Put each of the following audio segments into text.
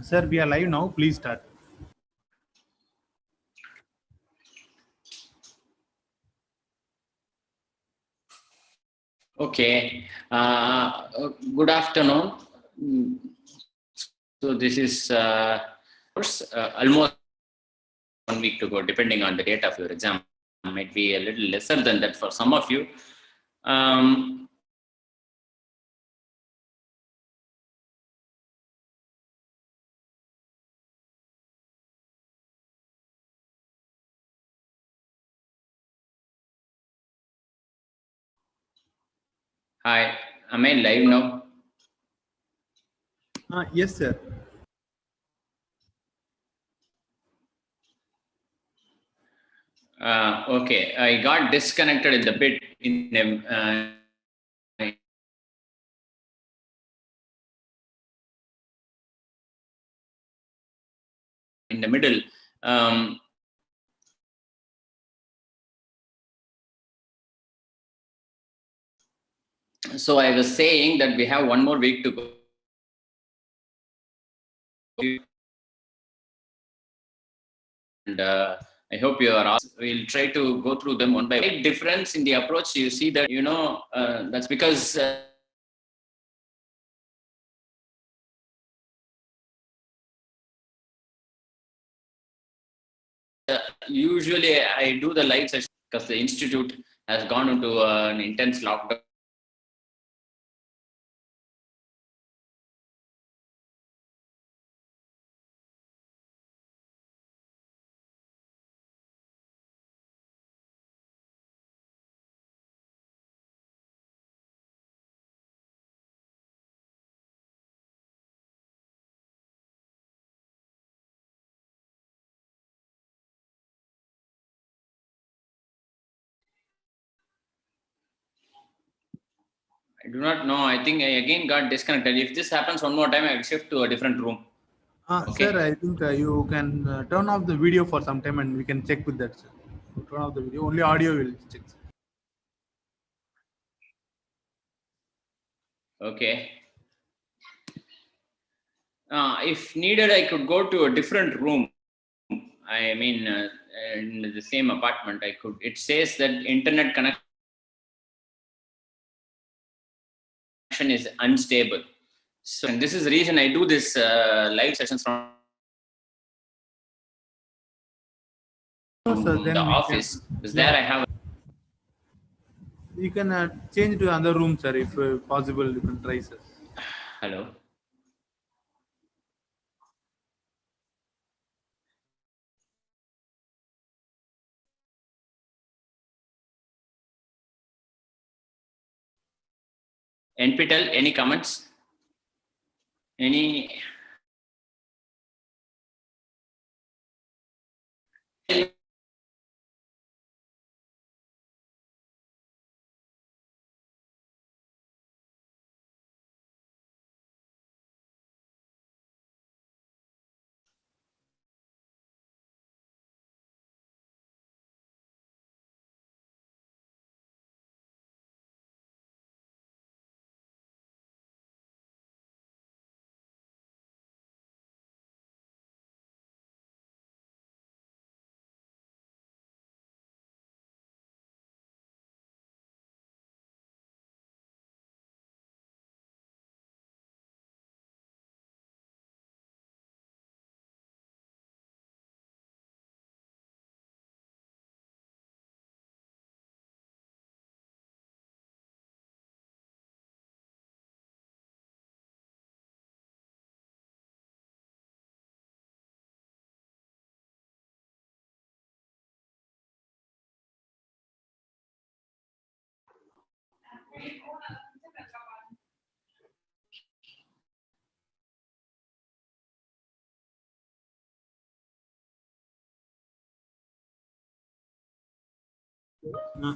Sir, we are live now. Please start. Okay. Good afternoon. So this is almost 1 week to go, depending on the date of your exam. Might be a little lesser than that for some of you. Hi, am I live now? Yes, sir. Okay, I got disconnected in the bit in the middle. So I was saying that we have 1 more week to go. And I hope you are. We'll try to go through them one by one. Big difference in the approach. You see that that's because usually I do the live session because the institute has gone into an intense lockdown. I do not know. I think I again got disconnected. If this happens one more time, I will shift to a different room. Okay. Sir, I think you can turn off the video for some time and we can check with that, sir. Turn off the video. Only audio will check, sir. Okay. If needed, I could go to a different room. I mean, in the same apartment, I could. It says that internet connection is unstable. So, and this is the reason I do this live sessions from Sir, then the we office. can, Because there I have. you can change to another room, sir, if possible. You can try, sir. Hello. NPTEL, any comments? Any?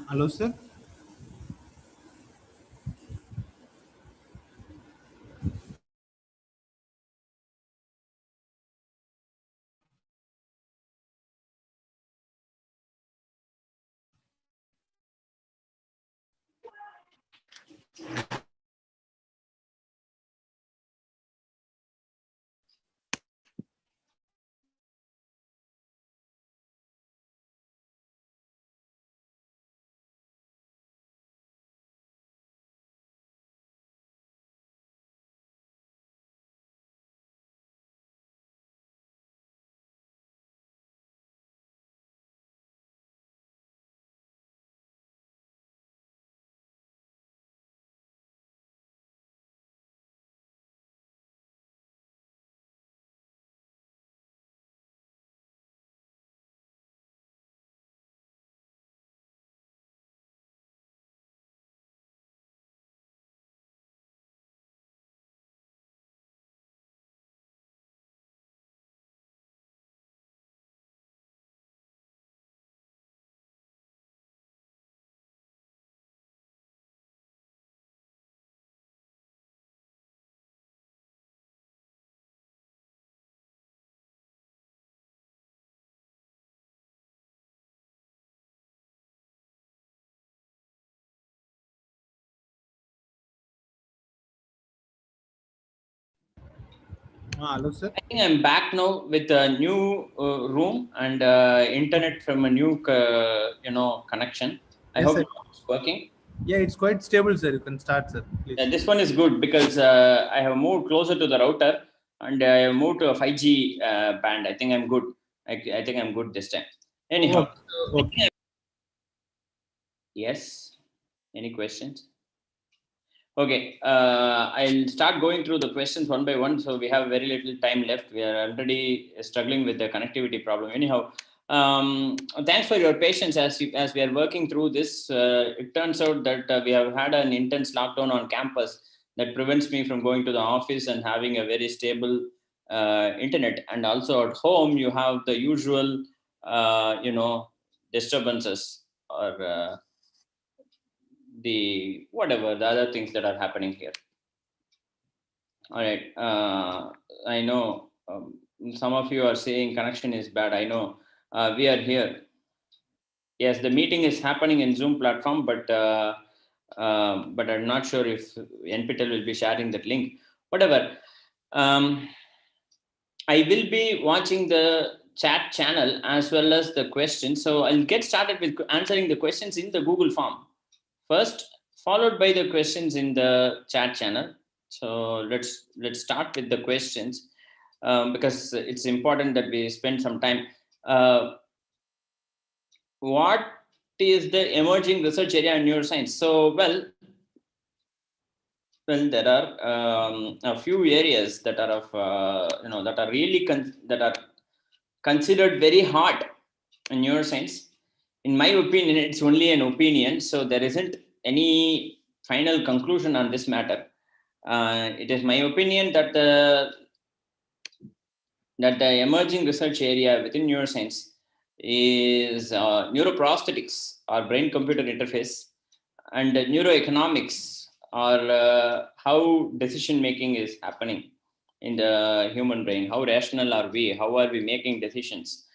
Hello, sir. Hello, sir. I think I'm back now with a new room and internet from a new, connection. I Yes, hope sir. it's working. Yeah, it's quite stable, sir. You can start, sir. Please. This one is good because I have moved closer to the router and I have moved to a 5G band. I think I'm good. I think I'm good this time. Anyhow, Okay. Okay. yes. Any questions? Okay, I'll start going through the questions one by one. So we have very little time left. We are already struggling with the connectivity problem. Anyhow, thanks for your patience as we are working through this. It turns out that we have had an intense lockdown on campus that prevents me from going to the office and having a very stable internet. And also at home, you have the usual, disturbances or the whatever the other things that are happening here. All right. I know some of you are saying connection is bad. I know we are here. Yes, the meeting is happening in Zoom platform, but I'm not sure if NPTEL will be sharing that link. Whatever. Um, I will be watching the chat channel as well as the questions. So I'll get started with answering the questions in the Google form first, followed by the questions in the chat channel. So let's start with the questions because it's important that we spend some time. Uh, what is the emerging research area in neuroscience? So well, there are a few areas that are of that are really that are considered very hard in neuroscience. In my opinion, it's only an opinion, so there isn't any final conclusion on this matter. It is my opinion that the emerging research area within neuroscience is neuroprosthetics or brain computer interface and neuroeconomics or how decision making is happening in the human brain. How rational are we? How are we making decisions?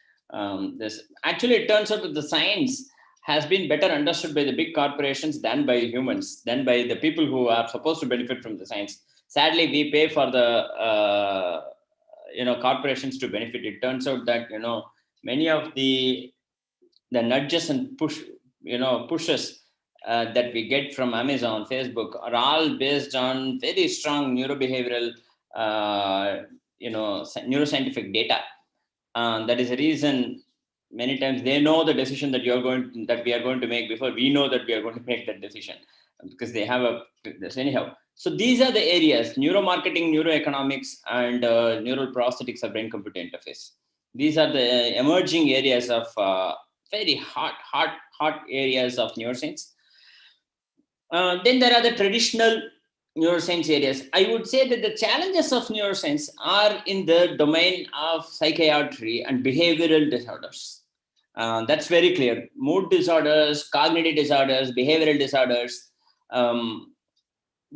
This actually, it turns out that the science has been better understood by the big corporations than by humans, than by the people who are supposed to benefit from the science. Sadly, we pay for the corporations to benefit. It turns out that many of the nudges and pushes that we get from Amazon, Facebook are all based on very strong neurobehavioral, neuroscientific data. That is the reason many times they know the decision that we are going to make before we know that we are going to make that decision because they have this anyhow. So these are the areas: neuromarketing, neuroeconomics, and neural prosthetics of brain-computer interface. These are the emerging areas of very hot areas of neuroscience. Then there are the traditional neuroscience areas. I would say that the challenges of neuroscience are in the domain of psychiatry and behavioral disorders. That's very clear. Mood disorders, cognitive disorders, behavioral disorders,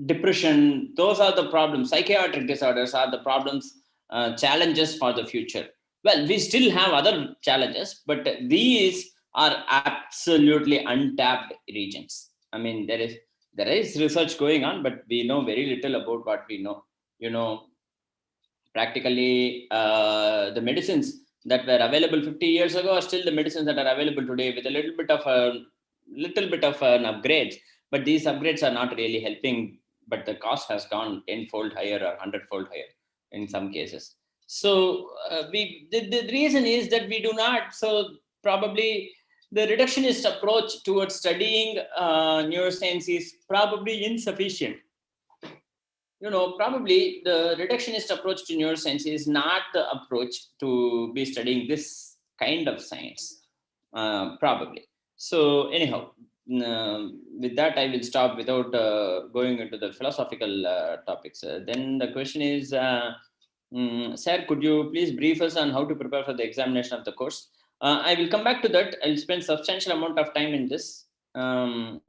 depression, those are the problems. Psychiatric disorders are the problems, challenges for the future. Well, we still have other challenges, but these are absolutely untapped regions. I mean, there is research going on, but we know very little about what we know. Practically the medicines that were available 50 years ago are still the medicines that are available today with a little bit of an upgrade, but these upgrades are not really helping, but the cost has gone tenfold higher or hundredfold higher in some cases. So the reason is that we do not, so probably the reductionist approach towards studying neuroscience is probably insufficient. Probably the reductionist approach to neuroscience is not the approach to be studying this kind of science, probably. So, anyhow, with that, I will stop without going into the philosophical topics. Then the question is, Sir, could you please brief us on how to prepare for the examination of the course? I will come back to that. I'll spend substantial amount of time in this on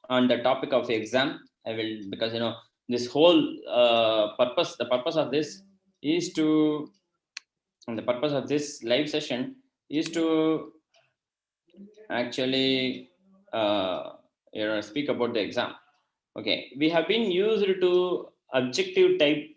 the topic of exam. I will, because this whole the purpose of this is to, and the purpose of this live session is to actually speak about the exam. Okay, we have been used to objective type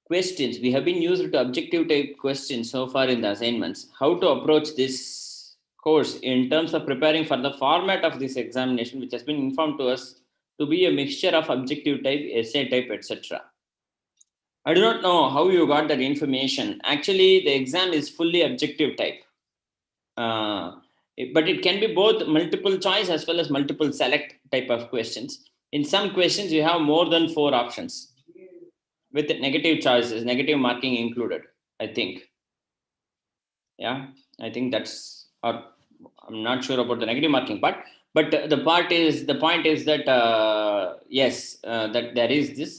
questions. We have been used to objective type questions so far in the assignments. How to approach this course in terms of preparing for the format of this examination, which has been informed to us to be a mixture of objective type, essay type, etc. I do not know how you got that information. Actually, the exam is fully objective type. But it can be both multiple choice as well as multiple select type of questions. In some questions, you have more than 4 options with negative choices, negative marking included, I think. Yeah, I think that's, or I'm not sure about the negative marking part, but the point is that, yes, that there is this,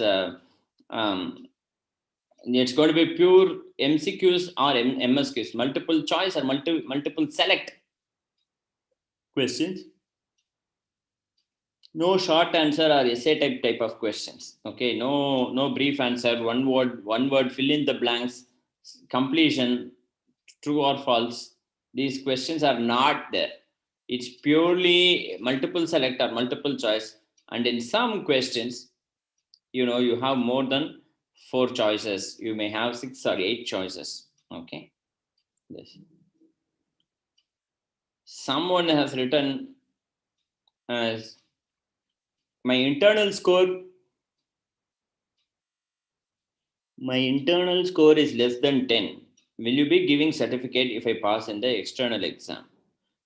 it's going to be pure MCQs or MSQs, multiple choice or multiple select questions. No short answer or essay type of questions. Okay, no brief answer, one word, fill in the blanks, completion, true or false. These questions are not there. It's purely multiple select or multiple choice. And in some questions, you have more than 4 choices. You may have 6 or 8 choices. Okay. Yes. Someone has written as my internal score is less than 10. Will you be giving certificate if I pass in the external exam?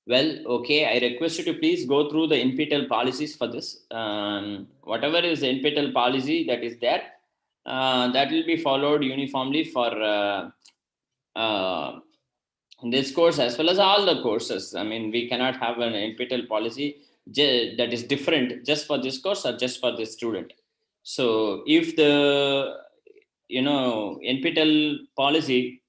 Well, okay, I request you to please go through the NPTEL policies for this. Whatever is the NPTEL policy that is there, that will be followed uniformly for this course as well as all the courses. I mean, we cannot have an NPTEL policy that is different just for this course or just for this student. So if the NPTEL policy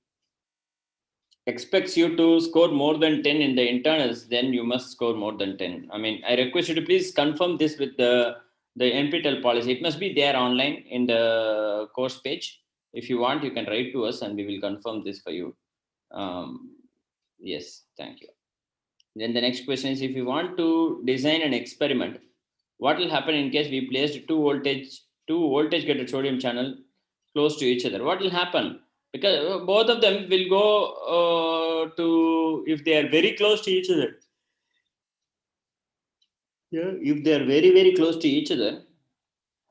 expects you to score more than 10 in the internals, then you must score more than 10. I mean, I request you to please confirm this with the NPTEL policy. It must be there online in the course page. If you want, you can write to us and we will confirm this for you. Yes, thank you. Then the next question is, if you want to design an experiment, what will happen in case we placed two voltage gated sodium channel close to each other? What will happen? Because both of them will go to, if they are very close to each other. Yeah, if they are very, very close to each other,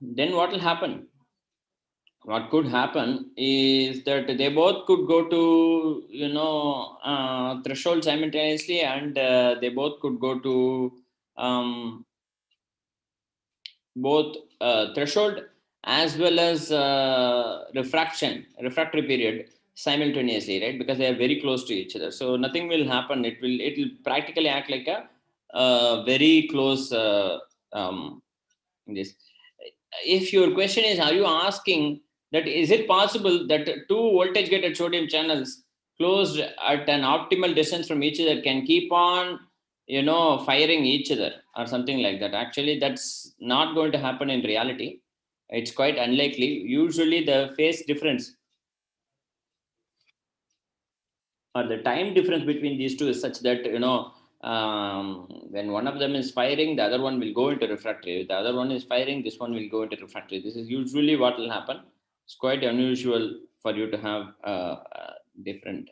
then what will happen? What could happen is that they both could go to, threshold simultaneously, and they both could go to both threshold as well as refractory period simultaneously, right? Because they are very close to each other, so nothing will happen. It will practically act like a very close this. If your question is, are you asking that is it possible that two voltage gated sodium channels closed at an optimal distance from each other can keep on firing each other or something like that? Actually, that's not going to happen in reality. It's quite unlikely. Usually the phase difference or the time difference between these two is such that when one of them is firing, the other one will go into refractory. If the other one is firing, this one will go into refractory. This is usually what will happen. It's quite unusual for you to have different.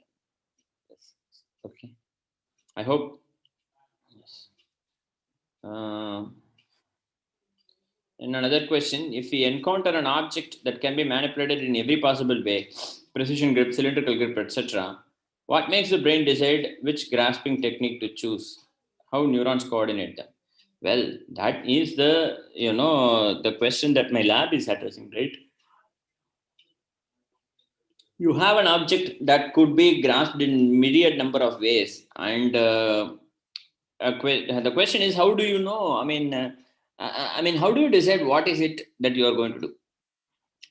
Okay, I hope. Yes. And another question, if we encounter an object that can be manipulated in every possible way, precision grip, cylindrical grip, etc., what makes the brain decide which grasping technique to choose? How neurons coordinate them? Well, that is the question that my lab is addressing, right? You have an object that could be grasped in myriad number of ways, and the question is, how do you know? I mean, how do you decide what is it that you are going to do?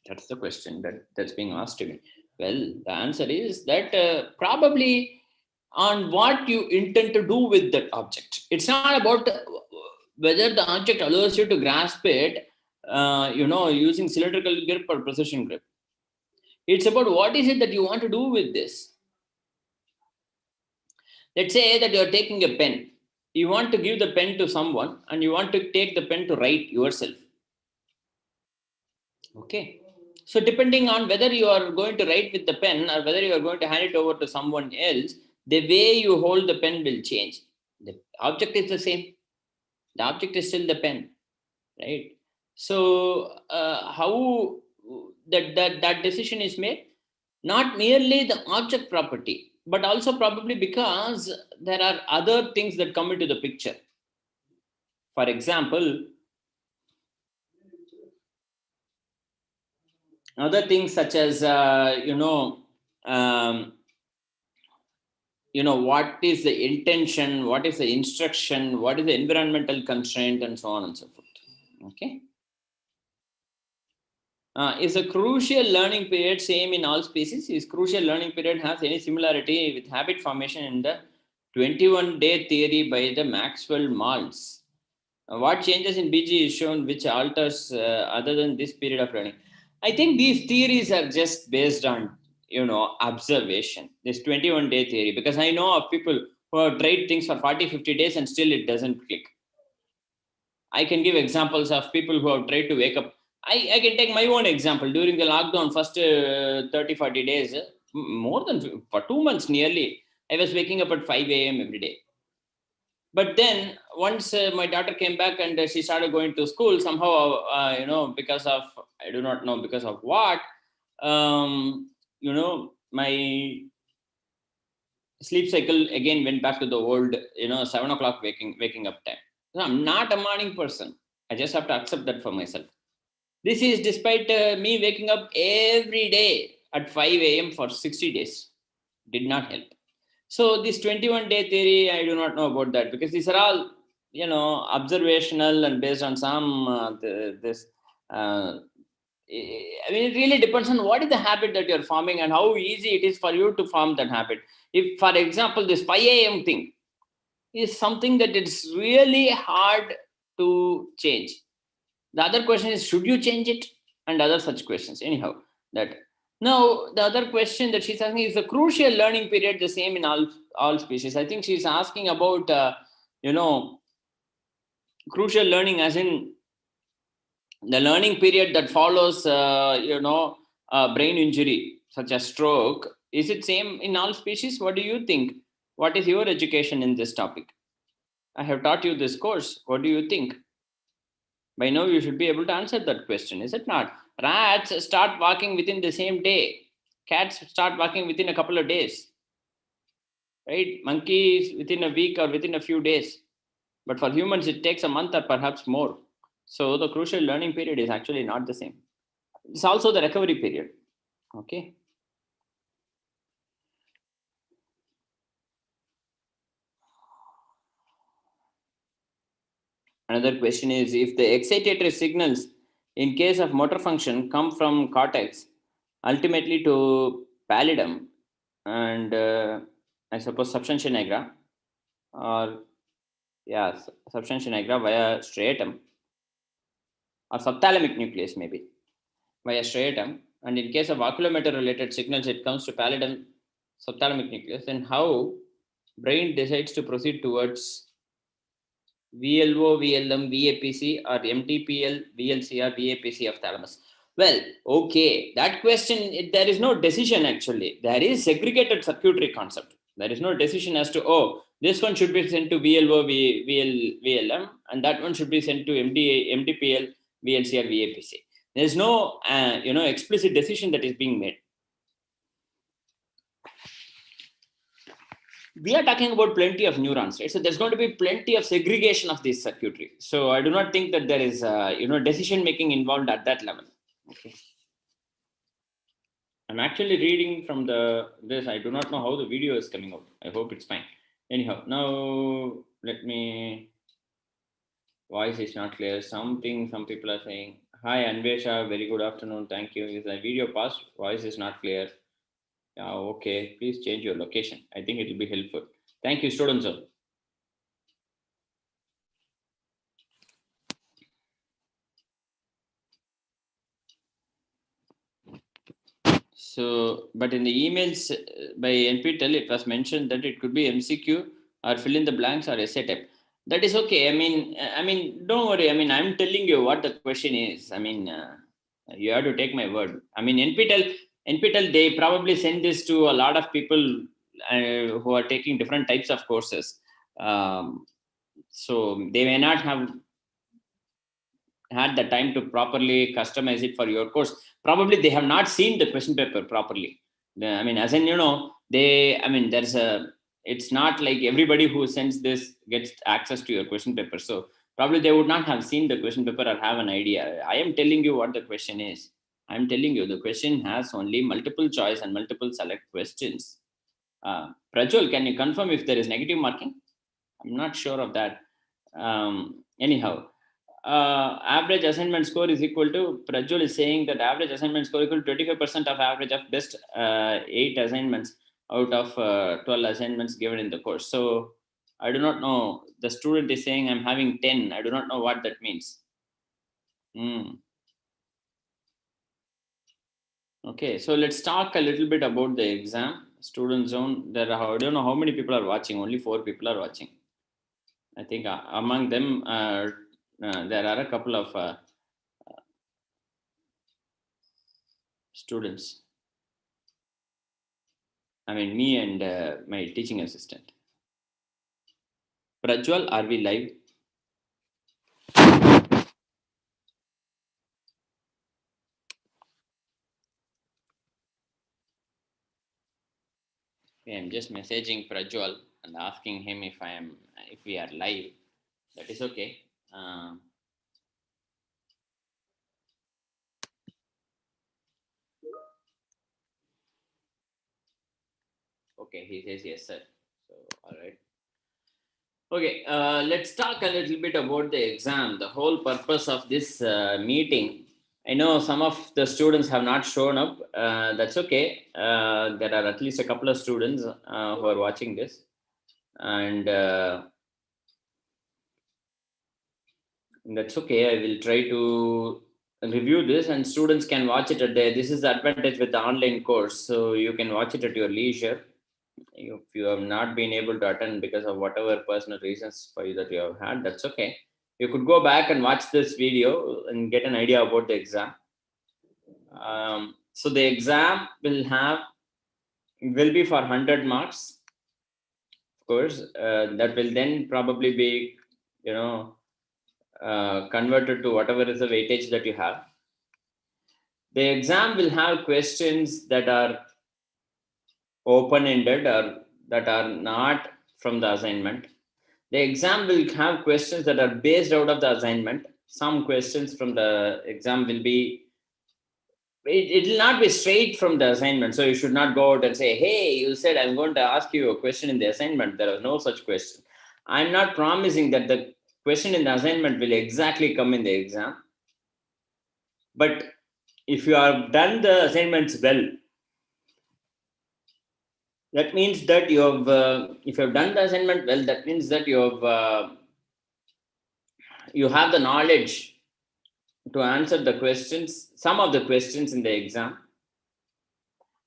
That's the question that's being asked to me. Well, the answer is that probably on what you intend to do with that object. It's not about whether the object allows you to grasp it, using cylindrical grip or precision grip. It's about what is it that you want to do with this. Let's say that you're taking a pen. You want to give the pen to someone and you want to take the pen to write yourself. Okay. So depending on whether you are going to write with the pen or whether you are going to hand it over to someone else, the way you hold the pen will change. The object is the same. The object is still the pen, right? So how that decision is made? Not merely the object property, but also probably because there are other things that come into the picture. For example, other things such as what is the intention, what is the instruction, what is the environmental constraint, and so on and so forth. Okay. Is a crucial learning period same in all species? Is crucial learning period has any similarity with habit formation in the 21-day theory by the Maxwell Maltz? What changes in BG is shown which alters other than this period of learning? I think these theories are just based on observation, this 21-day theory, because I know of people who have tried things for 40-50 days and still it doesn't click. I can give examples of people who have tried to wake up. I can take my own example. During the lockdown, first 30-40 days, more than for 2 months nearly, I was waking up at 5 a.m. every day. But then once my daughter came back and she started going to school, somehow, because of, I do not know because of what, my sleep cycle again went back to the old, 7 o'clock waking up time. So I'm not a morning person. I just have to accept that for myself. This is despite me waking up every day at 5 a.m. for 60 days. Did not help. So this 21-day theory, I do not know about that, because these are all, observational and based on some it really depends on what is the habit that you're forming and how easy it is for you to form that habit. If, for example, this 5 a.m. thing is something that it's really hard to change. The other question is, should you change it? And other such questions. Anyhow, that now the other question that she's asking is the crucial learning period the same in all species. I think she's asking about crucial learning as in the learning period that follows brain injury such as stroke. Is it same in all species? What do you think? What is your education in this topic? I have taught you this course. What do you think? By now, you should be able to answer that question, is it not? Rats start walking within the same day. Cats start walking within a couple of days. Right? Monkeys within a week or within a few days. But for humans, it takes a month or perhaps more. So the crucial learning period is actually not the same. It's also the recovery period. Okay. Another question is, if the excitatory signals in case of motor function come from cortex, ultimately to pallidum and I suppose substantia nigra, or substantia nigra via striatum, or subthalamic nucleus maybe via striatum, and in case of oculomotor related signals it comes to pallidum, subthalamic nucleus, then how brain decides to proceed towards VLO, VLM, VAPC, or MTPL, VLC, or VAPC of thalamus? Well, okay, that question, there is no decision actually. There is segregated circuitry concept. There is no decision as to, this one should be sent to VLO, VLM, and that one should be sent to MTPL, VLC, or VAPC. There is no, explicit decision that is being made. We are talking about plenty of neurons, right? So there's going to be plenty of segregation of this circuitry. So I do not think that there is, decision making involved at that level. Okay. I'm actually reading from this. I do not know how the video is coming out. I hope it's fine. Anyhow, now let me. Voice is not clear. Some people are saying, "Hi Anvesha, very good afternoon. Thank you. Is the video passed? Voice is not clear. Yeah, okay. Please change your location. I think it will be helpful. Thank you, students. So, but in the emails by NPTEL, it was mentioned that it could be MCQ or fill in the blanks or essay type. That is okay. I mean, don't worry. I mean, I'm telling you what the question is. I mean, You have to take my word. I mean, NPTEL, they probably send this to a lot of people who are taking different types of courses. So they may not have had the time to properly customize it for your course. Probably they have not seen the question paper properly. I mean, as in, it's not like everybody who sends this gets access to your question paper. So probably they would not have seen the question paper or have an idea. I am telling you what the question is. I'm telling you the question has only multiple choice and multiple select questions. Prajwal, can you confirm if there is negative marking? I'm not sure of that. Anyhow, average assignment score is equal to, Prajwal is saying that average assignment score equal to 25% of average of best 8 assignments out of 12 assignments given in the course. So I do not know. The student is saying I'm having 10. I do not know what that means. Okay, so let's talk a little bit about the exam. Student zone. I don't know how many people are watching. Only 4 people are watching. I think among them, there are a couple of students. I mean, me and my teaching assistant. Prajwal, are we live? Okay, I'm just messaging Prajwal and asking him if we are live. That is okay. Okay, he says yes, sir. So, all right. Okay, let's talk a little bit about the exam. The whole purpose of this meeting. I know some of the students have not shown up. That's okay. There are at least a couple of students who are watching this. And that's okay. I will try to review this, and students can watch it at there. This is the advantage with the online course. So you can watch it at your leisure. If you have not been able to attend because of whatever personal reasons for you that you have had, that's okay. You could go back and watch this video and get an idea about the exam. So the exam will be for 100 marks. Of course, that will then probably be, converted to whatever is the weightage that you have. The exam will have questions that are open-ended or that are not from the assignment. The exam will have questions that are based out of the assignment. Some questions from the exam will be, it will not be straight from the assignment. So you should not go out and say, hey, you said I'm going to ask you a question in the assignment. There is no such question. I'm not promising that the question in the assignment will exactly come in the exam. But if you have done the assignments well, that means that you have, if you have done the assignment well, that means that you have the knowledge to answer the questions, some of the questions in the exam.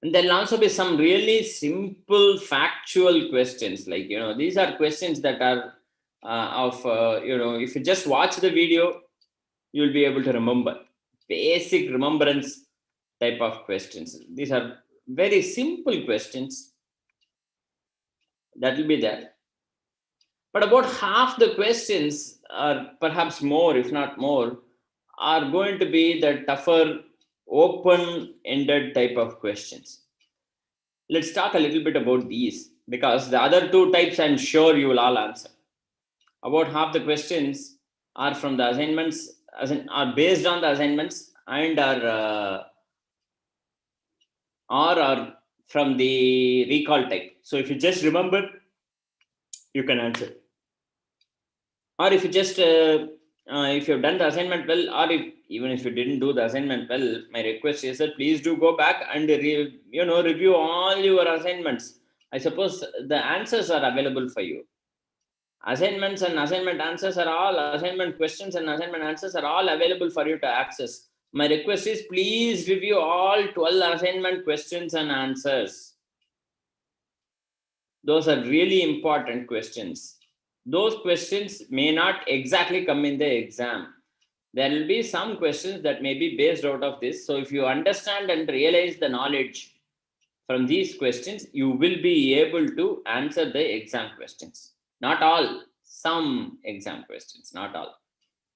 And there'll also be some really simple factual questions. Like, these are questions that are if you just watch the video, you'll be able to remember. Basic remembrance type of questions. These are very simple questions that will be there. But about half the questions, or perhaps more, if not more, are going to be the tougher, open-ended type of questions. Let's talk a little bit about these, because the other two types I'm sure you will all answer. About half the questions are from the assignments, are based on the assignments, and are from the recall type. So if you just remember, you can answer. Or if you just if you've done the assignment well, or even if you didn't do the assignment well, my request is that please do go back and review all your assignments. I suppose the answers are available for you. Assignments and assignment answers are all, assignment questions and assignment answers are all available for you to access. My request is please review all 12 assignment questions and answers. Those are really important questions. Those questions may not exactly come in the exam. There will be some questions that may be based out of this. So if you understand and realize the knowledge from these questions, you will be able to answer the exam questions. Not all, some exam questions, not all.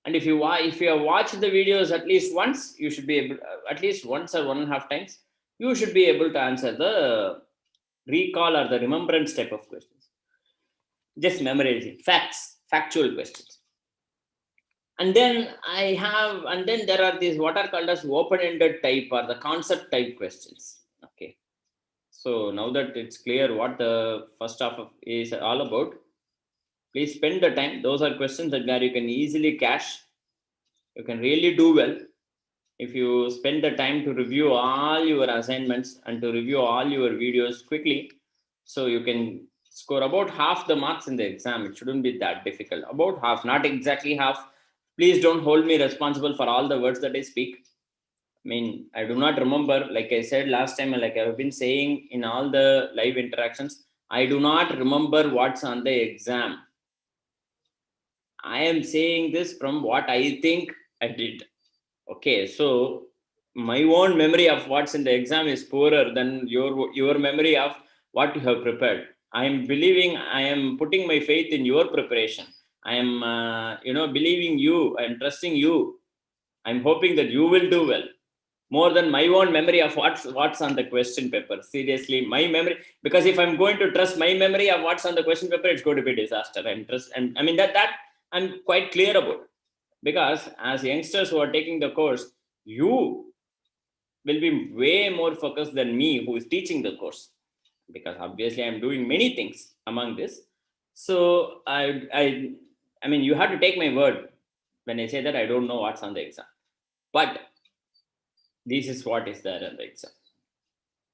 And if you have watched the videos at least once, you should be able, at least once or 1.5 times, you should be able to answer the recall or the remembrance type of questions. Just memorizing facts, factual questions. And then there are these what are called as open-ended type or the concept type questions. Okay. So now that it's clear what the first half is all about, please spend the time. Those are questions that where you can easily cache. You can really do well if you spend the time to review all your assignments and to review all your videos quickly. So you can score about half the marks in the exam. It shouldn't be that difficult. About half, not exactly half. Please don't hold me responsible for all the words that I speak. I mean, I do not remember, like I said last time, like I've been saying in all the live interactions, I do not remember what's on the exam. I am saying this from what I think I did. Okay, so my own memory of what's in the exam is poorer than your memory of what you have prepared. I am believing, I am putting my faith in your preparation. I am, believing you and trusting you. I'm hoping that you will do well. More than my own memory of what's on the question paper. Seriously, my memory, because if I'm going to trust my memory of what's on the question paper, it's going to be a disaster. And I mean that I'm quite clear about. Because as youngsters who are taking the course, you will be way more focused than me who is teaching the course, because obviously I'm doing many things among this. So I mean, you have to take my word when I say that I don't know what's on the exam, but this is what is there in the exam,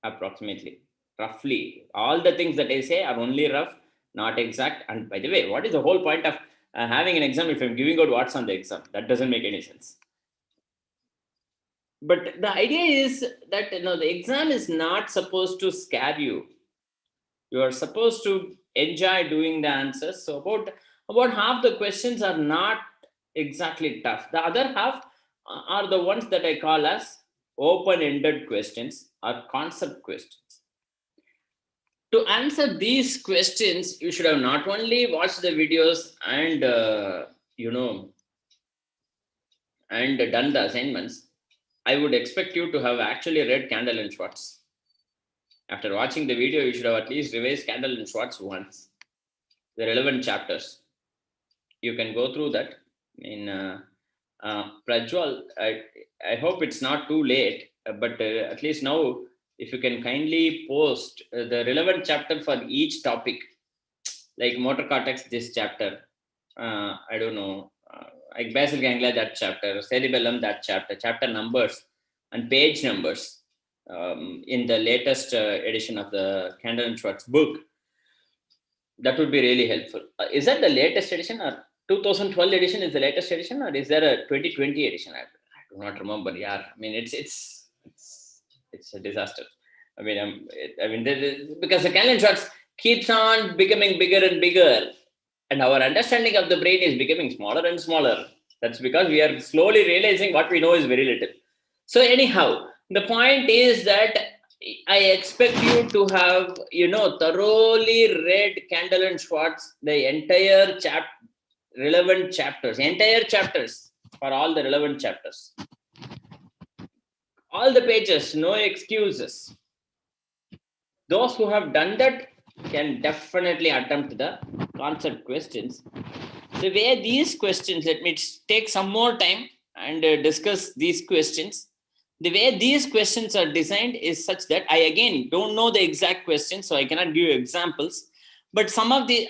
approximately, roughly. All the things that I say are only rough, not exact. And by the way, what is the whole point of having an exam if I'm giving out what's on the exam? That doesn't make any sense. But the idea is that the exam is not supposed to scare you. You are supposed to enjoy doing the answers. So about half the questions are not exactly tough. The other half are the ones that I call as open-ended questions or concept questions. To answer these questions, you should have not only watched the videos and and done the assignments. I would expect you to have actually read Candle and Schwartz. After watching the video, you should have at least revised Candle and Schwartz once, the relevant chapters. You can go through that. In Prajwal, I hope it's not too late, but at least now, if you can kindly post the relevant chapter for each topic, like motor cortex, this chapter, I don't know, like basal ganglia, that chapter, cerebellum, that chapter numbers and page numbers in the latest edition of the Candle and Schwartz book. That would be really helpful. Is that the latest edition, or 2012 edition is the latest edition, or is there a 2020 edition? I do not remember. Yeah, I mean it's a disaster. I mean, because the Candle and Schwartz keeps on becoming bigger and bigger, and our understanding of the brain is becoming smaller and smaller. That's because we are slowly realizing what we know is very little. So anyhow, the point is that I expect you to have, thoroughly read Candle and Schwartz, the entire relevant chapters, entire chapters for all the relevant chapters. All the pages, no excuses. Those who have done that can definitely attempt the concept questions. The way these questions, let me take some more time and discuss these questions. The way these questions are designed is such that I again don't know the exact questions, so I cannot give you examples. But some of the,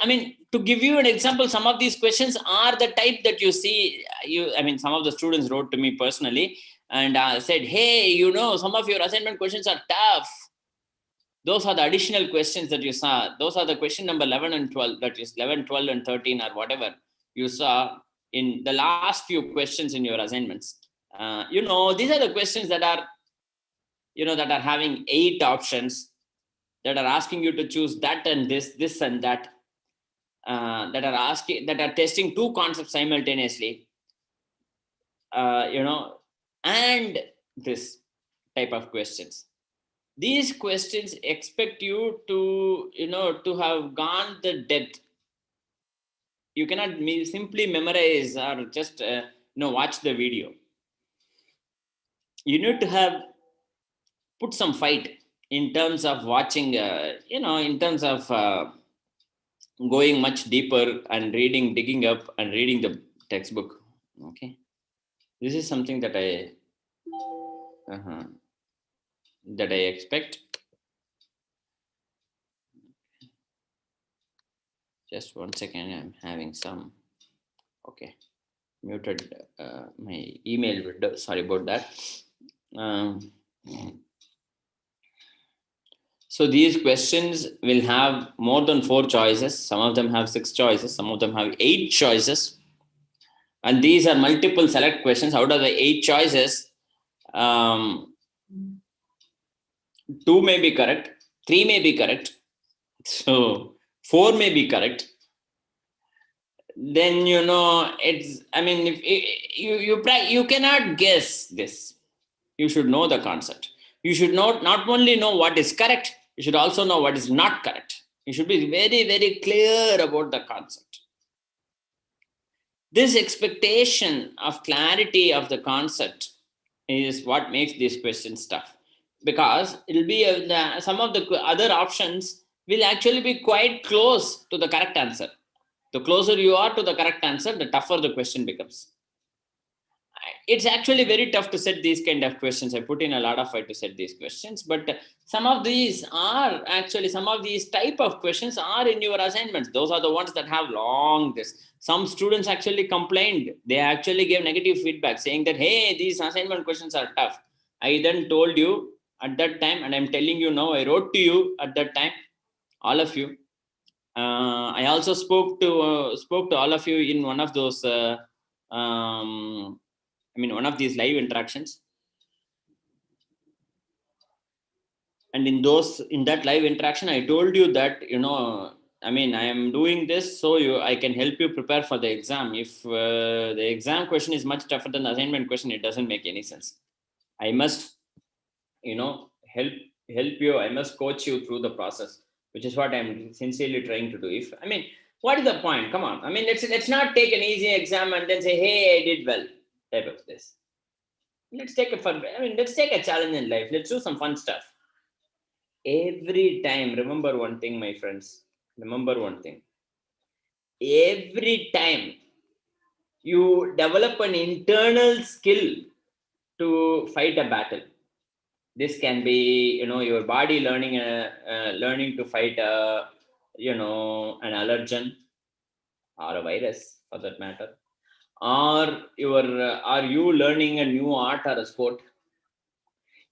to give you an example, some of these questions are the type that you see. Some of the students wrote to me personally and said, hey, some of your assignment questions are tough. Those are the additional questions that you saw. Those are the question number 11 and 12, that is 11, 12, and 13 or whatever you saw in the last few questions in your assignments. These are the questions that are, that are having 8 options, that are asking you to choose that and this and that, that are testing 2 concepts simultaneously. and this type of questions. These questions expect you to, to have gone the depth. You cannot simply memorize or just, watch the video. You need to have put some fight in terms of watching, in terms of going much deeper and digging up and reading the textbook. Okay. This is something that I expect. Just 1 second, I'm having some, okay, muted my email window. Sorry about that. So these questions will have more than 4 choices. Some of them have 6 choices. Some of them have 8 choices. And these are multiple select questions. Out of the 8 choices, 2 may be correct, 3 may be correct, so 4 may be correct. Then it's, if you cannot guess this. You should know the concept. You should not only know what is correct, you should also know what is not correct. You should be very, very clear about the concept. This expectation of clarity of the concept is what makes these questions tough, because it'll be some of the other options will actually be quite close to the correct answer. The closer you are to the correct answer, the tougher the question becomes. It's actually very tough to set these kind of questions. I put in a lot of fight to set these questions, but some of these type of questions are in your assignments. Those are the ones that have long this. Some students actually complained. They actually gave negative feedback saying that, hey, these assignment questions are tough. I then told you at that time, and I'm telling you now, I wrote to you at that time, all of you. I also spoke to all of you in one of those one of these live interactions. And in that live interaction, I told you that, I am doing this so I can help you prepare for the exam. If the exam question is much tougher than the assignment question, it doesn't make any sense. I must, help you. I must coach you through the process, which is what I'm sincerely trying to do. What is the point? Come on. Let's not take an easy exam and then say, hey, I did well, type of this. Let's take a challenge in life. Let's do some fun stuff. Every time, remember one thing, my friends. Remember one thing. Every time you develop an internal skill to fight a battle, this can be, your body learning to fight an allergen or a virus, for that matter, or you learning a new art or a sport.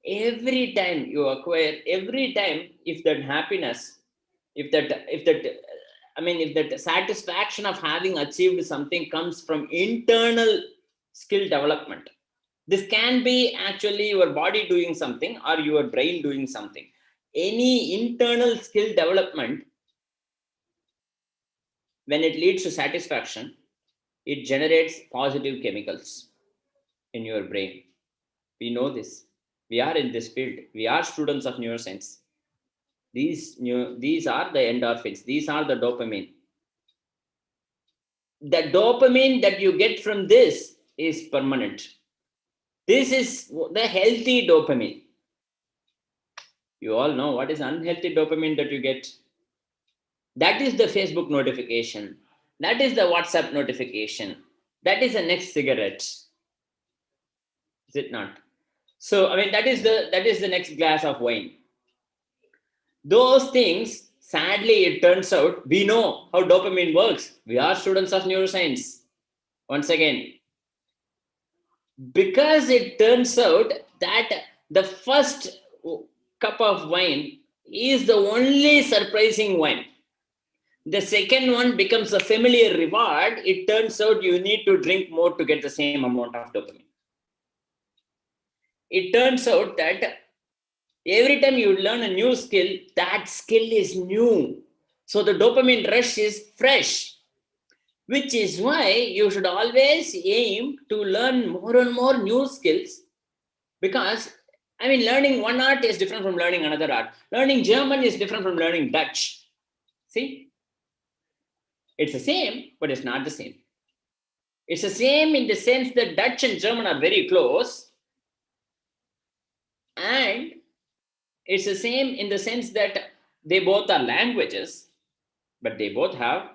Every time you acquire, if that happiness, if that satisfaction of having achieved something comes from internal skill development. This can be actually your body doing something or your brain doing something. Any internal skill development, when it leads to satisfaction, it generates positive chemicals in your brain. We know this. We are in this field. We are students of neuroscience. These are the endorphins. These are the dopamine. The dopamine that you get from this is permanent. This is the healthy dopamine. You all know what is unhealthy dopamine that you get. That is the Facebook notification. That is the WhatsApp notification. That is the next cigarette. Is it not? So, that is the next glass of wine. Those things, sadly, it turns out, we know how dopamine works. We are students of neuroscience. Once again, because it turns out that the first cup of wine is the only surprising wine. The second one becomes a familiar reward. It turns out you need to drink more to get the same amount of dopamine. It turns out that every time you learn a new skill, that skill is new. So the dopamine rush is fresh. which is why you should always aim to learn more and more new skills. Because, I mean, learning one art is different from learning another art. Learning German is different from learning Dutch. See? It's the same, but it's not the same. It's the same in the sense that Dutch and German are very close. And it's the same in the sense that they both are languages, but they both have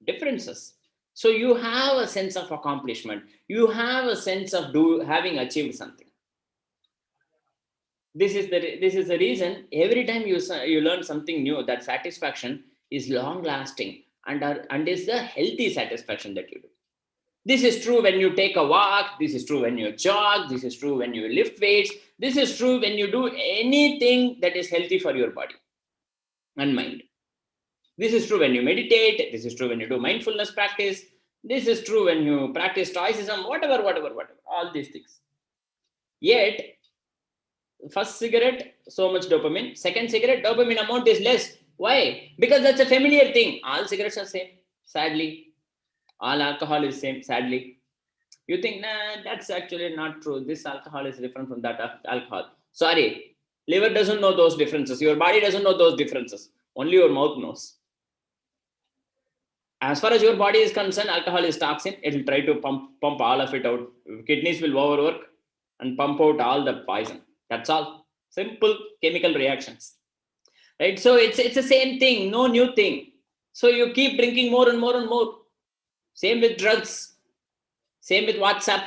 differences. So you have a sense of accomplishment. You have a sense of having achieved something. This is the reason every time you learn something new, that satisfaction is long lasting and is the healthy satisfaction that you do. This is true when you take a walk. This is true when you jog. This is true when you lift weights. This is true when you do anything that is healthy for your body and mind. This is true when you meditate. This is true when you do mindfulness practice. This is true when you practice stoicism, whatever, all these things. Yet, first cigarette, so much dopamine. Second cigarette, dopamine amount is less. Why? Because that's a familiar thing. All cigarettes are same, sadly. All alcohol is same, sadly. You think, nah, that's actually not true. This alcohol is different from that alcohol. Sorry, liver doesn't know those differences. Your body doesn't know those differences. Only your mouth knows. As far as your body is concerned, alcohol is toxin. It will try to pump all of it out. Kidneys will overwork and pump out all the poison. That's all. Simple chemical reactions. Right? So it's the same thing, no new thing. So you keep drinking more and more and more. Same with drugs. Same with WhatsApp.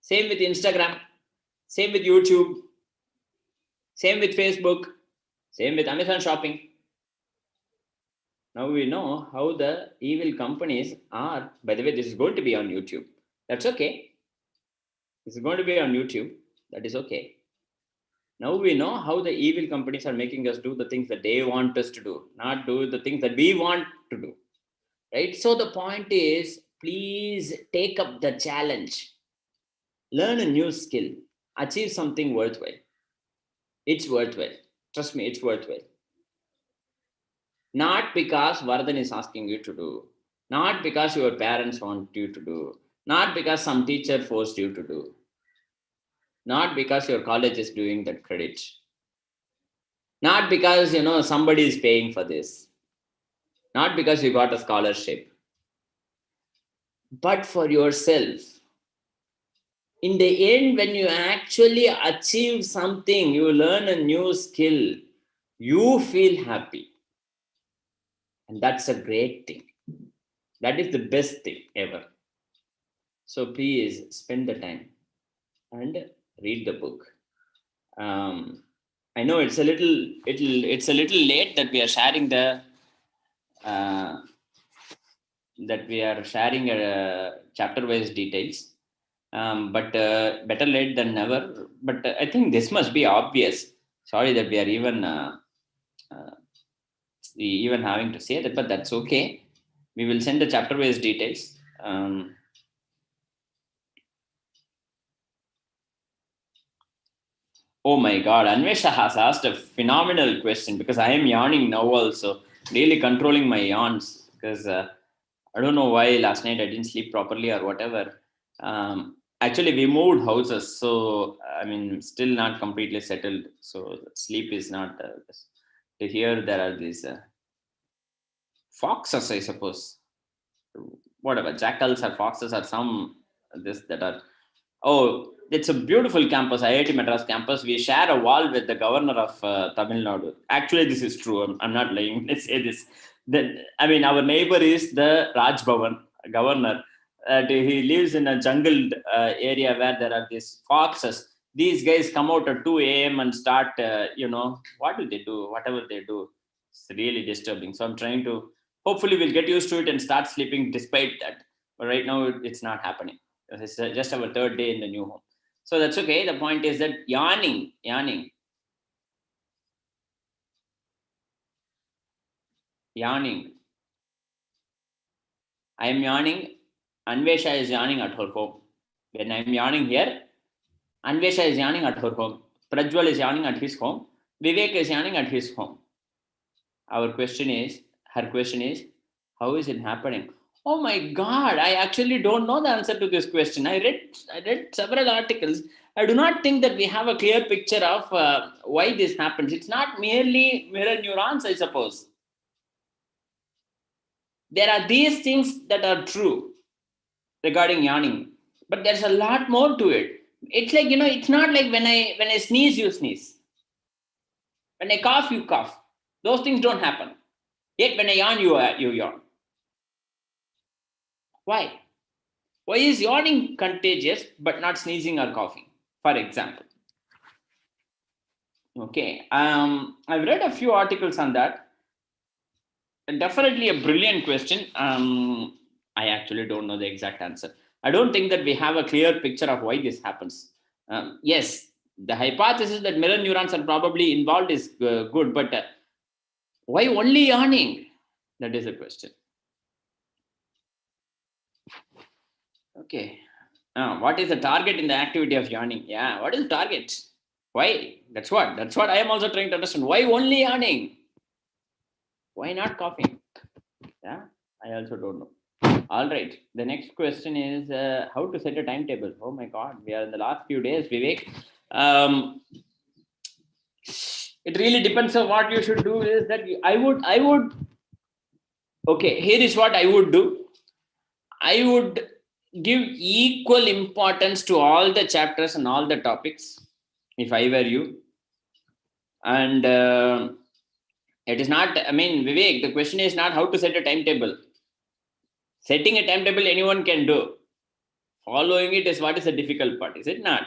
Same with Instagram. Same with YouTube. Same with Facebook. Same with Amazon shopping. Now we know how the evil companies are. By the way, this is going to be on YouTube. That's okay. This is going to be on YouTube. That is okay. Now we know how the evil companies are making us do the things that they want us to do, not do the things that we want to do. Right? So the point is, please take up the challenge. Learn a new skill. Achieve something worthwhile. It's worthwhile. Trust me, it's worthwhile. Not because Varadhan is asking you to do. Not because your parents want you to do. Not because some teacher forced you to do. Not because your college is doing that credit. Not because, somebody is paying for this. Not because you got a scholarship. But for yourself. In the end, when you actually achieve something, you learn a new skill, you feel happy. And that's a great thing. That is the best thing ever. So please spend the time and read the book. I know it's a little late that we are sharing chapter-wise details. But better late than never. But I think this must be obvious. Sorry that we are even having to say that, but that's okay. We will send the chapter-wise details. Oh my God, Anvesha has asked a phenomenal question because I am yawning now also. Really controlling my yawns because I don't know why last night I didn't sleep properly or whatever. Actually, we moved houses, so I mean, still not completely settled. So sleep is not. Here there are these foxes, I suppose. Whatever, jackals or foxes or some that are. Oh, it's a beautiful campus, IIT Madras campus. We share a wall with the governor of Tamil Nadu. Actually, this is true. I'm not lying. Let's say this. Our neighbor is the Raj Bhavan governor. He lives in a jungle area where there are these foxes. These guys come out at 2 a.m. and start, what do they do? Whatever they do. It's really disturbing. So I'm trying to, hopefully we'll get used to it and start sleeping despite that. But right now it's not happening. It's just our third day in the new home. So that's okay. The point is that yawning. I am yawning. Anvesha is yawning at her home. When I am yawning here, Anvesha is yawning at her home. Prajwal is yawning at his home. Vivek is yawning at his home. Her question is, how is it happening? Oh my God, I actually don't know the answer to this question. I read several articles. I do not think that we have a clear picture of why this happens. It's not merely mirror neurons, I suppose. There are these things that are true regarding yawning, but there's a lot more to it. It's like, it's not like when I sneeze, you sneeze. When I cough, you cough. Those things don't happen. Yet when I yawn, you yawn. Why? Why is yawning contagious but not sneezing or coughing? For example. Okay. I've read a few articles on that. Definitely a brilliant question. I actually don't know the exact answer. I don't think that we have a clear picture of why this happens. Yes, the hypothesis that mirror neurons are probably involved is good, but why only yawning? That is the question. Okay. What is the target in the activity of yawning? Yeah, what is the target? Why? That's what I am also trying to understand. Why only yawning? Why not coughing? Yeah, I also don't know. All right. The next question is how to set a timetable. Oh my God, we are in the last few days, Vivek. It really depends on what you should do. Is that I would. Okay, here is what I would do. I would give equal importance to all the chapters and all the topics if I were you. And it is not, I mean, Vivek, the question is not how to set a timetable. Setting a timetable, anyone can do. Following it is what is the difficult part, is it not?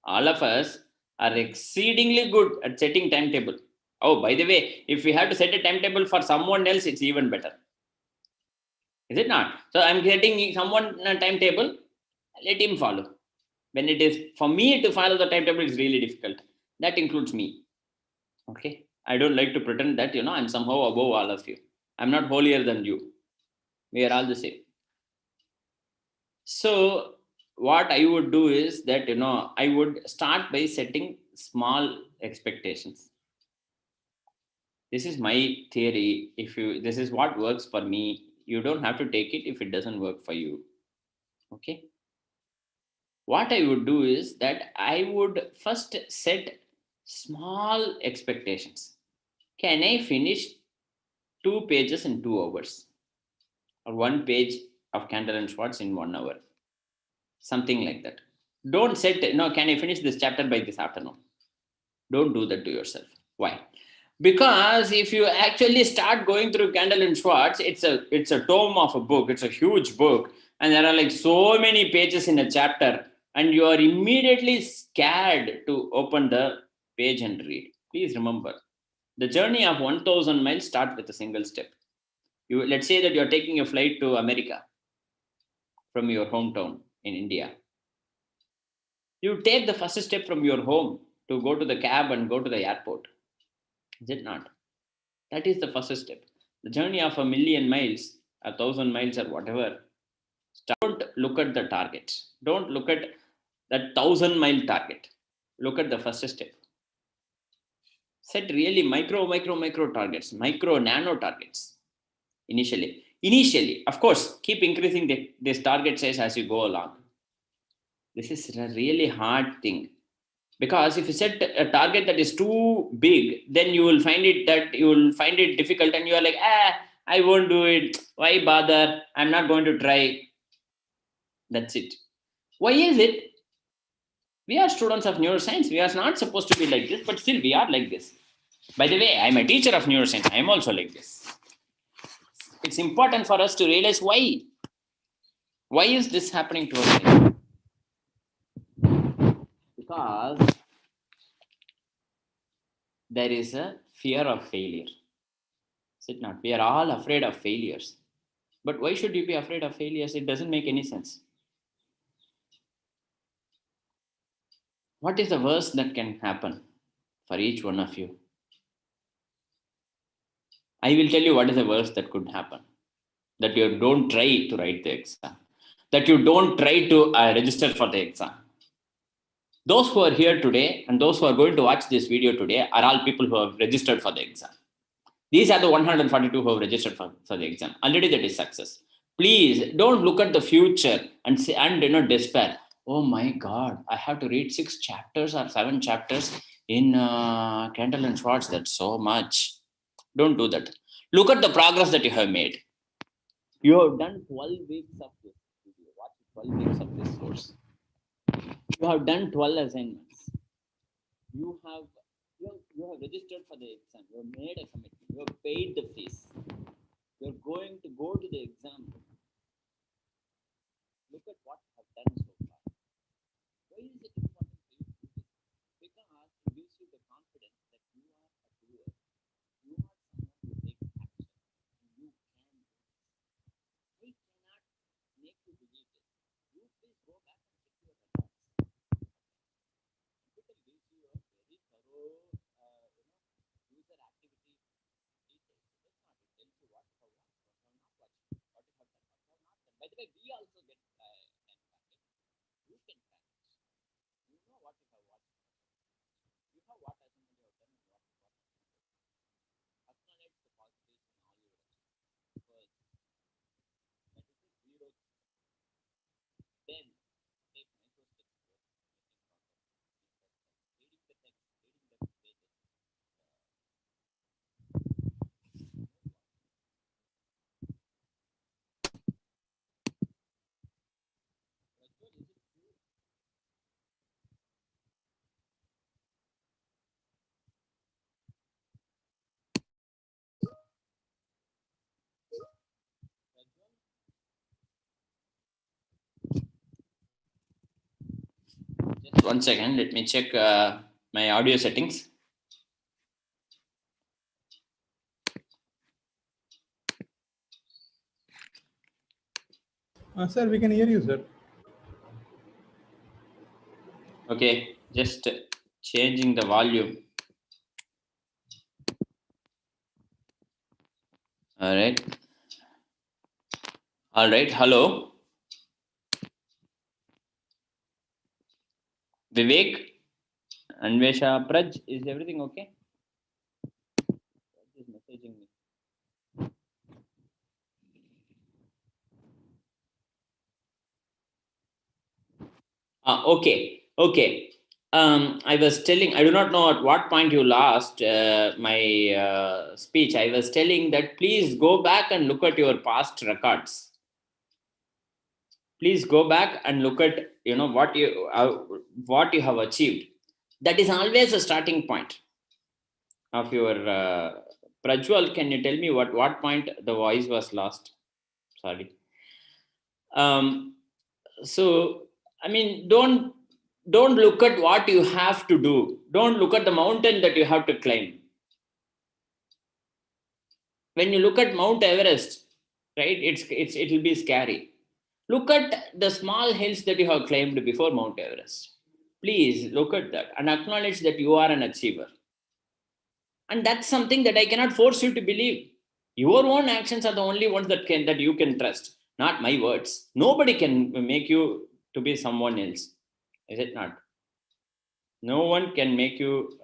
All of us are exceedingly good at setting timetable. Oh, by the way, if we have to set a timetable for someone else, it's even better. Is it not? So I'm getting someone a timetable, let him follow. When it is for me to follow the timetable, is really difficult. That includes me. Okay. I don't like to pretend that, I'm somehow above all of you. I'm not holier than you. We are all the same. So what I would do is that, I would start by setting small expectations. This is my theory. This is what works for me. You don't have to take it if it doesn't work for you. Okay. What I would do is that I would first set small expectations. Can I finish 2 pages in 2 hours? Or 1 page of Candle and Schwartz in 1 hour? Something like that. Don't set, no, can I finish this chapter by this afternoon? Don't do that to yourself. Why? Because if you actually start going through Candle and Schwartz, it's a tome of a book. It's a huge book. And there are like so many pages in a chapter. And you are immediately scared to open the page and read. Please remember, the journey of 1,000 miles starts with a single step. Let's say that you're taking a flight to America from your hometown in India. You take the first step from your home to go to the cab and go to the airport. Is it not? That is the first step. The journey of 1,000,000 miles, 1,000 miles, or whatever. Don't look at the target. Don't look at that 1,000-mile target. Look at the first step. Set really micro targets, nano targets. Initially, of course, keep increasing this target size as you go along. This is a really hard thing, because if you set a target that is too big, then you will find it difficult, and you are like, I won't do it. Why bother? I'm not going to try. That's it. Why is it? We are students of neuroscience. We are not supposed to be like this, but still we are like this. By the way, I'm a teacher of neuroscience. I am also like this. It's important for us to realize why. Why is this happening to us? Because there is a fear of failure. Is it not? We are all afraid of failures. But why should you be afraid of failures? It doesn't make any sense. What is the worst that can happen for each one of you? I will tell you what is the worst that could happen. That you don't try to write the exam. That you don't try to register for the exam. Those who are here today and those who are going to watch this video today are all people who have registered for the exam. These are the 142 who have registered for the exam. Already that is success. Please don't look at the future and say, and despair. Oh my God, I have to read 6 chapters or 7 chapters in Kendall and Schwartz. That's so much. Don't do that. Look at the progress that you have made. You have done 12 weeks of this video. Watch 12 weeks of this course. You have done 12 assignments. You have registered for the exam. You have made a commitment. You have paid the fees. You are going to go to the exam. Look at what you have done so far. Why is it important for you to do this? Because it gives you the confidence that you are a doer. You are someone who takes action. And you can do this. I cannot make you believe this. You please go back and check your records. It gives you a very thorough, user activity details. It does not. It tells you what you have watched, what you have not watched, what you have done, what you have not done. By the way, we also get you can practice. You know what you have watched. You know what assignment you have done and what you have done. Acknowledge the positives in all your actions. First, that is the zero. Then take micro steps towards making progress. Reading the text, reading the pages. Just 1 second, let me check my audio settings. Sir, we can hear you, sir. Okay, just changing the volume. All right. All right. Hello. Vivek, Anvesha, Praj, is everything okay? Praj is messaging me. Okay. Okay. I was telling, I do not know at what point you lost my speech. I was telling that please go back and look at your past records. Please go back and look at what you have achieved. That is always a starting point of your Prajwal. Can you tell me what point the voice was lost? Sorry. So I mean, don't look at what you have to do. Don't look at the mountain that you have to climb. When you look at Mount Everest, right, it will be scary. Look at the small hills that you have climbed before Mount Everest. Please look at that and acknowledge that you are an achiever. And that's something that I cannot force you to believe. Your own actions are the only ones that you can trust, not my words. Nobody can make you to be someone else, is it not? No one can make you